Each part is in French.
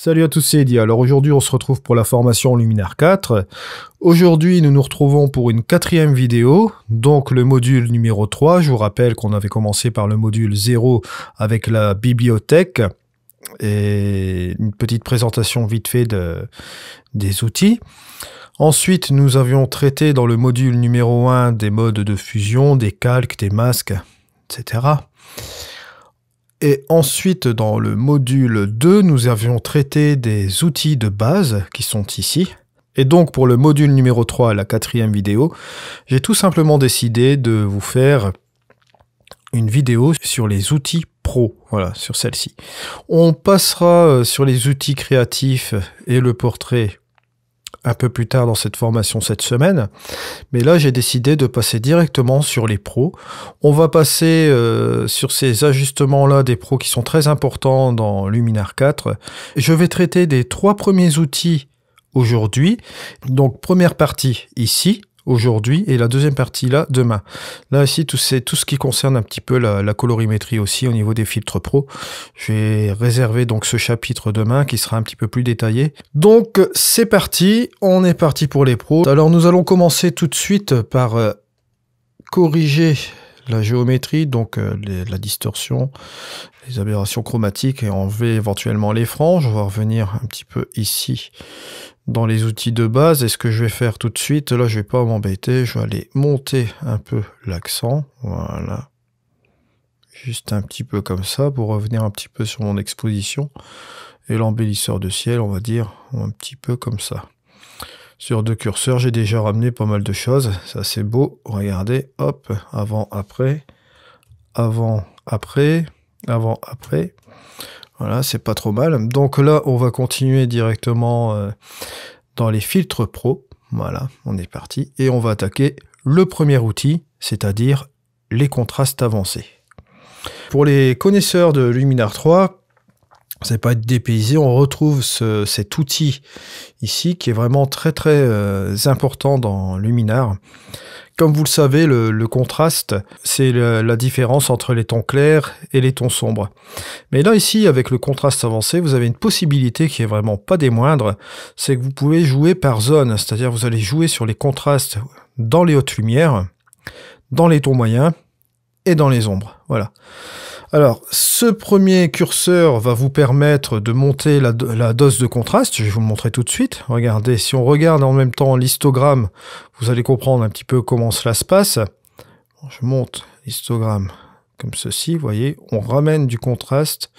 Salut à tous, c'est Eddy. Alors aujourd'hui on se retrouve pour la formation Luminar 4. Aujourd'hui nous nous retrouvons pour une 4e vidéo, donc le module numéro 3. Je vous rappelle qu'on avait commencé par le module 0 avec la bibliothèque et une petite présentation vite fait des outils. Ensuite nous avions traité dans le module numéro 1 des modes de fusion, des calques, des masques, etc. Et ensuite, dans le module 2, nous avions traité des outils de base qui sont ici. Et donc, pour le module numéro 3, la 4e vidéo, j'ai tout simplement décidé de vous faire une vidéo sur les outils pro. Voilà, sur celle-ci. On passera sur les outils créatifs et le portrait un peu plus tard dans cette formation cette semaine, mais là j'ai décidé de passer directement sur les pros. On va passer sur ces ajustements là des pros qui sont très importants dans Luminar 4. Je vais traiter des 3 premiers outils aujourd'hui, donc première partie ici aujourd'hui et la deuxième partie là demain. Là ici c'est tout ce qui concerne un petit peu la colorimétrie aussi au niveau des filtres pro. Je vais réserver donc ce chapitre demain qui sera un petit peu plus détaillé. Donc c'est parti, on est parti pour les pros. Alors nous allons commencer tout de suite par corriger la géométrie, donc la distorsion, les aberrations chromatiques et enlever éventuellement les franges. On va revenir un petit peu ici dans les outils de base. Et ce que je vais faire tout de suite, là je vais pas m'embêter, je vais aller monter un peu l'accent, voilà, juste un petit peu comme ça pour revenir un petit peu sur mon exposition, et l'embellisseur de ciel on va dire un petit peu comme ça. Sur 2 curseurs j'ai déjà ramené pas mal de choses, ça c'est beau, regardez, hop, avant, après, avant, après, avant, après. Voilà, c'est pas trop mal. Donc là, on va continuer directement dans les filtres pro. Voilà, on est parti. Et on va attaquer le premier outil, c'est-à-dire les contrastes avancés. Pour les connaisseurs de Luminar 3, c'est pas être dépaysé, on retrouve cet outil ici qui est vraiment très important dans Luminar. Comme vous le savez, le contraste, c'est la différence entre les tons clairs et les tons sombres. Mais là, ici, avec le contraste avancé, vous avez une possibilité qui est vraiment pas des moindres, c'est que vous pouvez jouer par zone, c'est-à-dire vous allez jouer sur les contrastes dans les hautes lumières, dans les tons moyens et dans les ombres. Voilà. Alors, ce premier curseur va vous permettre de monter la dose de contraste. Je vais vous le montrer tout de suite. Regardez, si on regarde en même temps l'histogramme, vous allez comprendre un petit peu comment cela se passe. Je monte l'histogramme comme ceci, vous voyez. On ramène du contraste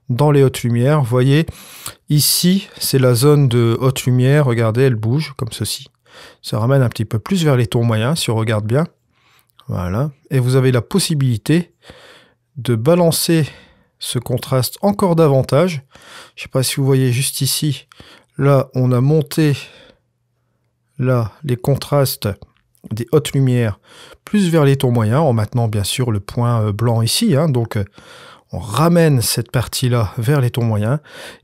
dans les hautes lumières. Vous voyez, ici, c'est la zone de haute lumière. Regardez, elle bouge comme ceci. Ça ramène un petit peu plus vers les tons moyens, si on regarde bien. Voilà. Et vous avez la possibilité de balancer ce contraste encore davantage. Je ne sais pas si vous voyez juste ici, là on a monté là les contrastes des hautes lumières plus vers les tons moyens, en maintenant bien sûr le point blanc ici, hein, donc on ramène cette partie là vers les tons moyens,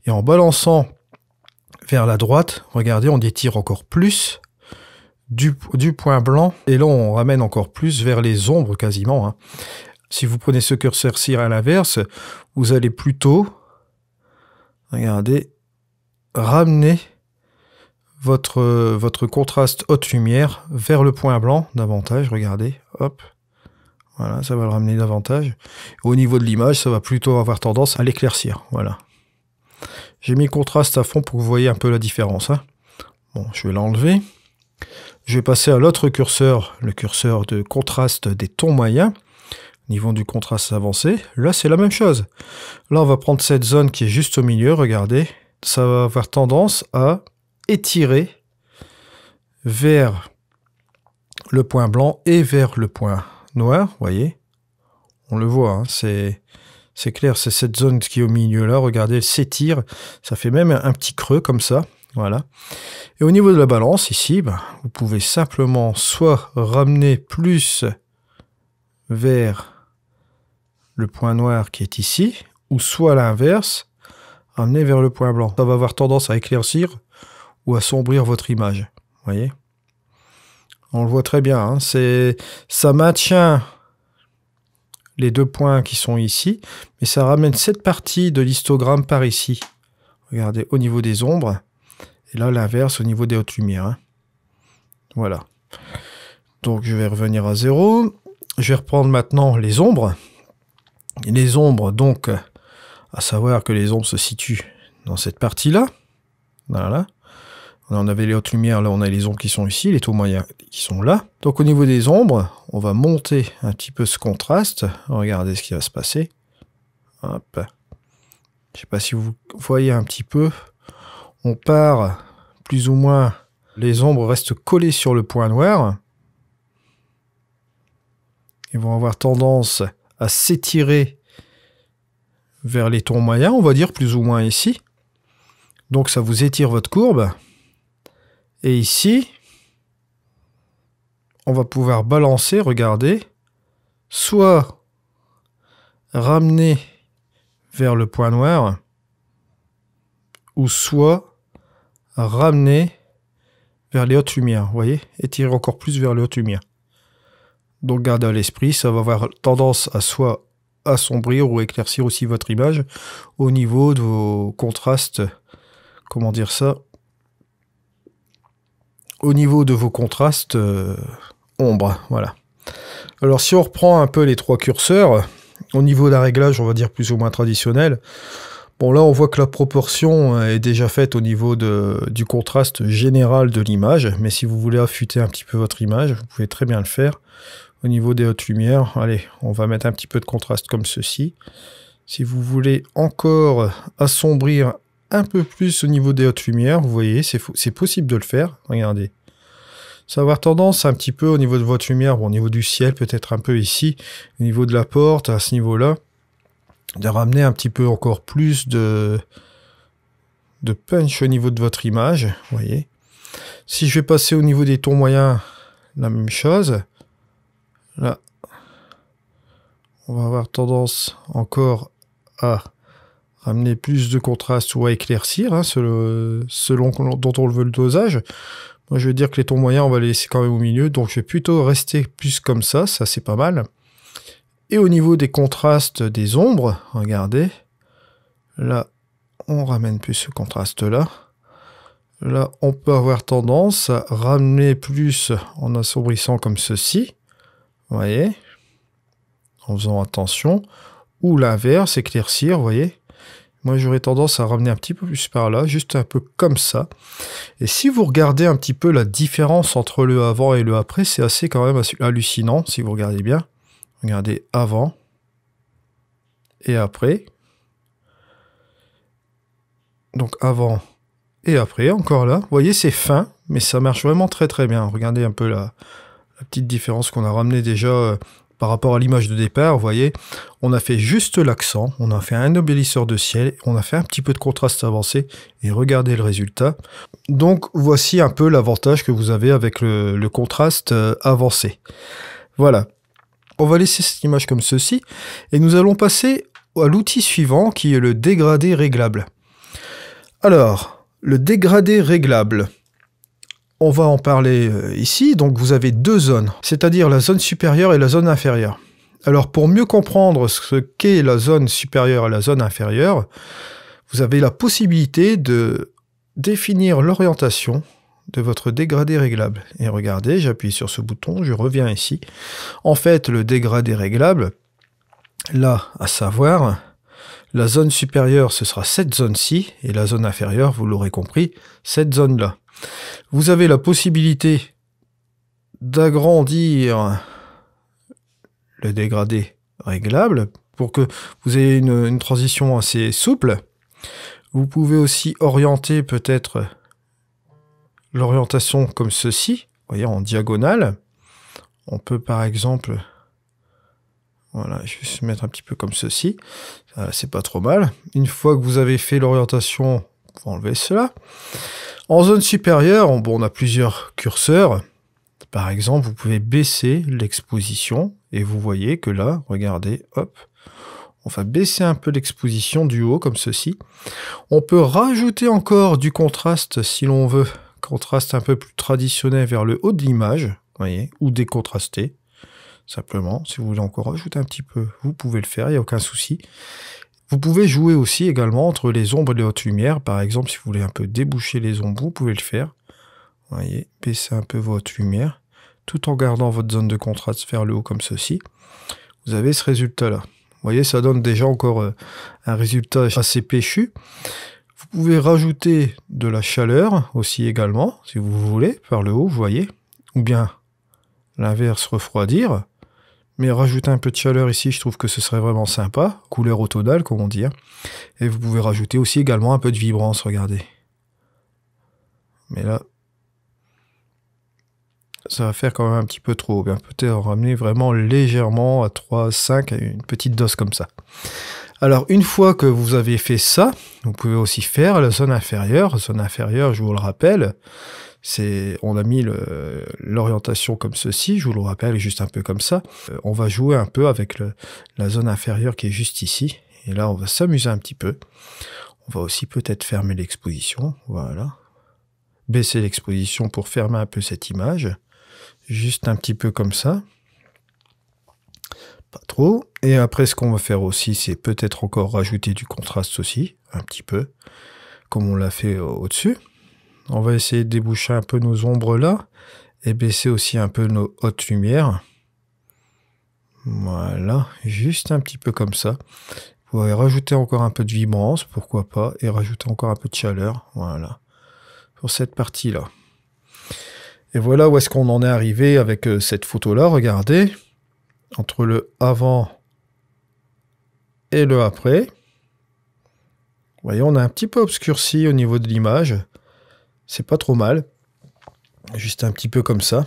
et en balançant vers la droite, regardez, on étire encore plus du point blanc, et là on ramène encore plus vers les ombres quasiment, hein. Si vous prenez ce curseur-ci à l'inverse, vous allez plutôt, regardez, ramener votre contraste haute lumière vers le point blanc davantage, regardez, hop, voilà, ça va le ramener davantage. Au niveau de l'image, ça va plutôt avoir tendance à l'éclaircir, voilà. J'ai mis le contraste à fond pour que vous voyez un peu la différence, hein. Bon, je vais l'enlever. Je vais passer à l'autre curseur, le curseur de contraste des tons moyens. Niveau du contraste avancé, là c'est la même chose. Là on va prendre cette zone qui est juste au milieu, regardez, ça va avoir tendance à étirer vers le point blanc et vers le point noir, vous voyez. On le voit, hein, c'est clair, c'est cette zone qui est au milieu là, regardez, elle s'étire, ça fait même un petit creux comme ça, voilà. Et au niveau de la balance, ici, vous pouvez simplement soit ramener plus vers le point noir qui est ici, ou soit à l'inverse, amener vers le point blanc. Ça va avoir tendance à éclaircir ou à sombrir votre image. Vous voyez? On le voit très bien, hein, ça maintient les 2 points qui sont ici, mais ça ramène cette partie de l'histogramme par ici. Regardez, au niveau des ombres. Et là, l'inverse au niveau des hautes lumières. Hein. Voilà. Donc, je vais revenir à 0. Je vais reprendre maintenant les ombres. Et les ombres, donc, à savoir que les ombres se situent dans cette partie-là. Voilà. On avait les hautes lumières, là on a les ombres qui sont ici, les taux moyens qui sont là. Donc au niveau des ombres, on va monter un petit peu ce contraste. Regardez ce qui va se passer. Hop. Je ne sais pas si vous voyez un petit peu. On part plus ou moins, les ombres restent collées sur le point noir. Ils vont avoir tendance à s'étirer vers les tons moyens, on va dire plus ou moins ici. Donc ça vous étire votre courbe. Et ici, on va pouvoir balancer, regardez, soit ramener vers le point noir, ou soit ramener vers les hautes lumières, vous voyez, étirer encore plus vers les hautes lumières. Donc gardez à l'esprit, ça va avoir tendance à soit assombrir ou éclaircir aussi votre image au niveau de vos contrastes, comment dire ça, au niveau de vos contrastes ombres, voilà. Alors si on reprend un peu les trois curseurs, au niveau d'un réglage, on va dire plus ou moins traditionnel, bon là on voit que la proportion est déjà faite au niveau du contraste général de l'image, mais si vous voulez affûter un petit peu votre image, vous pouvez très bien le faire. Au niveau des hautes lumières, allez, on va mettre un petit peu de contraste comme ceci. Si vous voulez encore assombrir un peu plus au niveau des hautes lumières, vous voyez, c'est possible de le faire, regardez. Ça va avoir tendance un petit peu au niveau de votre lumière, bon, au niveau du ciel, peut-être un peu ici, au niveau de la porte, à ce niveau-là, de ramener un petit peu encore plus de punch au niveau de votre image, vous voyez. Si je vais passer au niveau des tons moyens, la même chose. Là, on va avoir tendance encore à ramener plus de contraste ou à éclaircir, hein, selon dont on veut le dosage. Moi, je vais dire que les tons moyens, on va les laisser quand même au milieu, donc je vais plutôt rester plus comme ça c'est pas mal. Et au niveau des contrastes des ombres, regardez, là, on ramène plus ce contraste-là. Là, on peut avoir tendance à ramener plus en assombrissant comme ceci. Vous voyez, en faisant attention, ou l'inverse, éclaircir, vous voyez. Moi, j'aurais tendance à ramener un petit peu plus par là, juste un peu comme ça. Et si vous regardez un petit peu la différence entre le avant et le après, c'est assez quand même hallucinant, si vous regardez bien. Regardez avant et après. Donc avant et après, encore là. Vous voyez, c'est fin, mais ça marche vraiment très très bien. Regardez un peu la petite différence qu'on a ramenée déjà par rapport à l'image de départ. Vous voyez, on a fait juste l'accent, on a fait un embellisseur de ciel, on a fait un petit peu de contraste avancé, et regardez le résultat. Donc voici un peu l'avantage que vous avez avec le contraste avancé. Voilà, on va laisser cette image comme ceci, et nous allons passer à l'outil suivant, qui est le dégradé réglable. Alors, le dégradé réglable, on va en parler ici. Donc vous avez deux zones, c'est-à-dire la zone supérieure et la zone inférieure. Alors pour mieux comprendre ce qu'est la zone supérieure et la zone inférieure, vous avez la possibilité de définir l'orientation de votre dégradé réglable. Et regardez, j'appuie sur ce bouton, je reviens ici. En fait, le dégradé réglable, là, à savoir, la zone supérieure, ce sera cette zone-ci, et la zone inférieure, vous l'aurez compris, cette zone-là. Vous avez la possibilité d'agrandir le dégradé réglable pour que vous ayez une transition assez souple. Vous pouvez aussi orienter peut-être l'orientation comme ceci, vous voyez, en diagonale. On peut par exemple, voilà, je vais se mettre un petit peu comme ceci, c'est pas trop mal. Une fois que vous avez fait l'orientation, vous enlevez cela. En zone supérieure, on a plusieurs curseurs. Par exemple, vous pouvez baisser l'exposition et vous voyez que là, regardez, hop, on va baisser un peu l'exposition du haut comme ceci. On peut rajouter encore du contraste si l'on veut, contraste un peu plus traditionnel vers le haut de l'image, voyez, ou décontrasté, simplement. Si vous voulez encore rajouter un petit peu, vous pouvez le faire, il n'y a aucun souci. Vous pouvez jouer aussi également entre les ombres et les hautes lumières. Par exemple, si vous voulez un peu déboucher les ombres, vous pouvez le faire. Vous voyez, baissez un peu vos hautes lumières, tout en gardant votre zone de contraste vers le haut comme ceci. Vous avez ce résultat-là. Vous voyez, ça donne déjà encore un résultat assez péchu. Vous pouvez rajouter de la chaleur aussi également, si vous voulez, par le haut, vous voyez. Ou bien l'inverse, refroidir. Mais rajouter un peu de chaleur ici, je trouve que ce serait vraiment sympa. Couleur automnale, comme on dit. Et vous pouvez rajouter aussi également un peu de vibrance, regardez. Mais là, ça va faire quand même un petit peu trop. Bien, peut-être ramener vraiment légèrement à 3, 5, une petite dose comme ça. Alors, une fois que vous avez fait ça, vous pouvez aussi faire la zone inférieure. La zone inférieure, je vous le rappelle, on a mis l'orientation comme ceci, je vous le rappelle, juste un peu comme ça. On va jouer un peu avec la zone inférieure qui est juste ici. Et là, on va s'amuser un petit peu. On va aussi peut-être fermer l'exposition. Voilà. Baisser l'exposition pour fermer un peu cette image. Juste un petit peu comme ça. Pas trop. Et après, ce qu'on va faire aussi, c'est peut-être encore rajouter du contraste aussi, un petit peu, comme on l'a fait au-dessus. On va essayer de déboucher un peu nos ombres là, et baisser aussi un peu nos hautes lumières. Voilà, juste un petit peu comme ça. Vous pouvez rajouter encore un peu de vibrance, pourquoi pas, et rajouter encore un peu de chaleur, voilà, pour cette partie-là. Et voilà où est-ce qu'on en est arrivé avec cette photo-là, regardez. Entre le avant et le après. Vous voyez, on a un petit peu obscurci au niveau de l'image. C'est pas trop mal. Juste un petit peu comme ça.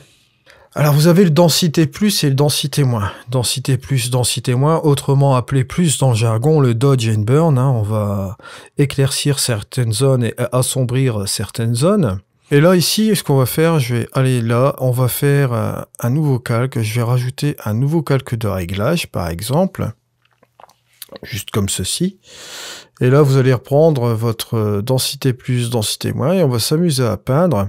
Alors vous avez le densité plus et le densité moins. Densité plus, densité moins, autrement appelé plus dans le jargon le dodge and burn. Hein. On va éclaircir certaines zones et assombrir certaines zones. Et là, ici, ce qu'on va faire, je vais aller là, on va faire un nouveau calque. Je vais rajouter un nouveau calque de réglage, par exemple. Juste comme ceci. Et là, vous allez reprendre votre densité plus, densité moins, et on va s'amuser à peindre.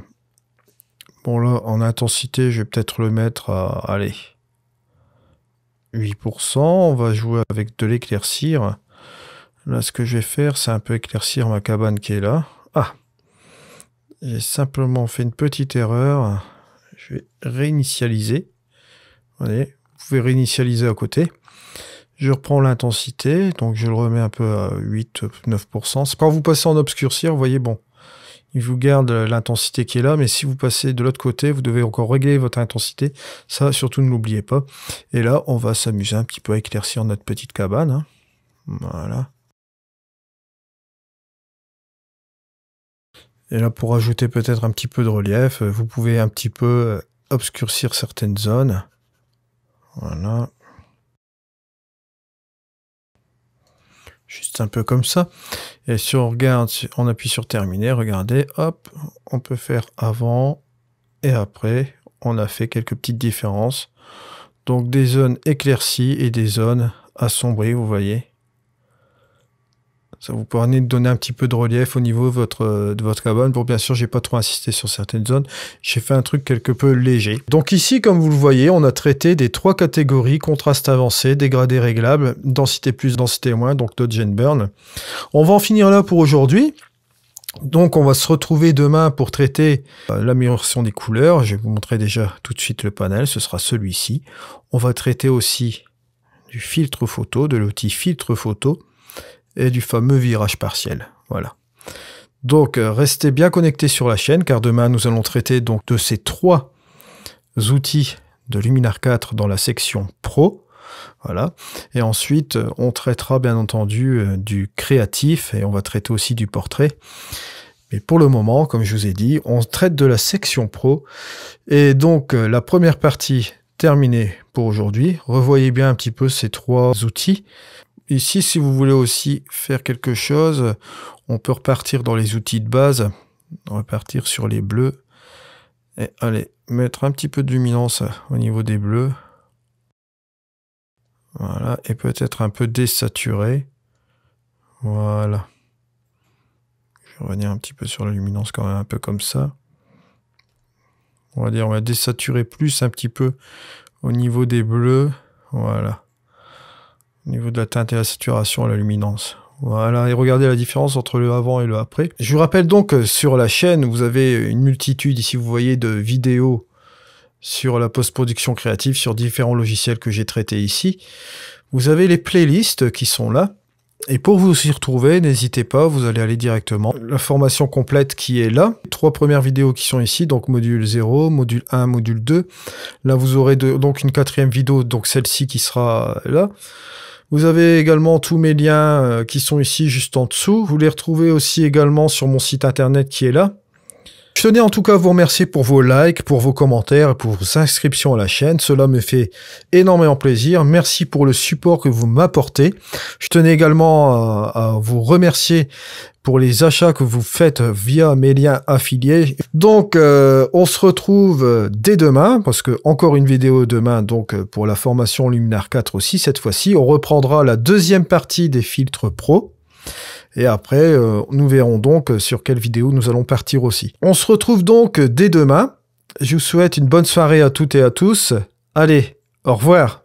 Bon, là, en intensité, je vais peut-être le mettre à, allez, 8%. On va jouer avec de l'éclaircir. Là, ce que je vais faire, c'est un peu éclaircir ma cabane qui est là. Ah! J'ai simplement fait une petite erreur. Je vais réinitialiser. Allez, vous pouvez réinitialiser à côté. Je reprends l'intensité, donc je le remets un peu à 8-9%. Quand vous passez en obscurcir, vous voyez, bon, il vous garde l'intensité qui est là, mais si vous passez de l'autre côté, vous devez encore régler votre intensité. Ça, surtout, ne l'oubliez pas. Et là, on va s'amuser un petit peu à éclaircir notre petite cabane. Hein. Voilà. Et là, pour ajouter peut-être un petit peu de relief, vous pouvez un petit peu obscurcir certaines zones. Voilà. Juste un peu comme ça. Et si on regarde, on appuie sur terminer, regardez, hop, on peut faire avant et après. On a fait quelques petites différences. Donc des zones éclaircies et des zones assombries, vous voyez. Ça vous permet de donner un petit peu de relief au niveau de votre cabane. Bon, bien sûr, j'ai pas trop insisté sur certaines zones. J'ai fait un truc quelque peu léger. Donc ici, comme vous le voyez, on a traité des 3 catégories: contraste avancé, dégradé réglable, densité plus, densité moins, donc dodge and burn. On va en finir là pour aujourd'hui. Donc on va se retrouver demain pour traiter l'amélioration des couleurs. Je vais vous montrer déjà tout de suite le panel, ce sera celui-ci. On va traiter aussi du filtre photo, de l'outil filtre photo, et du fameux virage partiel. Voilà. Donc restez bien connectés sur la chaîne, car demain nous allons traiter donc de ces 3 outils de Luminar 4 dans la section Pro. Voilà. Et ensuite on traitera bien entendu du créatif, et on va traiter aussi du portrait. Mais pour le moment, comme je vous ai dit, on traite de la section Pro. Et donc la première partie terminée pour aujourd'hui. Revoyez bien un petit peu ces 3 outils. Ici, si vous voulez aussi faire quelque chose, on peut repartir dans les outils de base, repartir sur les bleus, et allez, mettre un petit peu de luminance au niveau des bleus. Voilà, et peut-être un peu désaturer. Voilà. Je vais revenir un petit peu sur la luminance quand même, un peu comme ça. On va désaturer plus un petit peu au niveau des bleus. Voilà. au niveau de la teinte et la saturation et la luminance. Voilà, et regardez la différence entre le avant et le après. Je vous rappelle donc que sur la chaîne, vous avez une multitude, ici vous voyez, de vidéos sur la post-production créative, sur différents logiciels que j'ai traités ici. Vous avez les playlists qui sont là. Et pour vous y retrouver, n'hésitez pas, vous allez aller directement. La formation complète qui est là. 3 premières vidéos qui sont ici, donc module 0, module 1, module 2. Là, vous aurez donc une 4e vidéo, donc celle-ci qui sera là. Vous avez également tous mes liens qui sont ici juste en dessous. Vous les retrouvez aussi également sur mon site internet qui est là. Je tenais en tout cas à vous remercier pour vos likes, pour vos commentaires et pour vos inscriptions à la chaîne. Cela me fait énormément plaisir. Merci pour le support que vous m'apportez. Je tenais également à vous remercier pour les achats que vous faites via mes liens affiliés. Donc, on se retrouve dès demain, parce que encore une vidéo demain, donc pour la formation Luminar 4 aussi, cette fois-ci. On reprendra la 2e partie des filtres pro. Et après, nous verrons donc sur quelle vidéo nous allons partir aussi. On se retrouve donc dès demain. Je vous souhaite une bonne soirée à toutes et à tous. Allez, au revoir.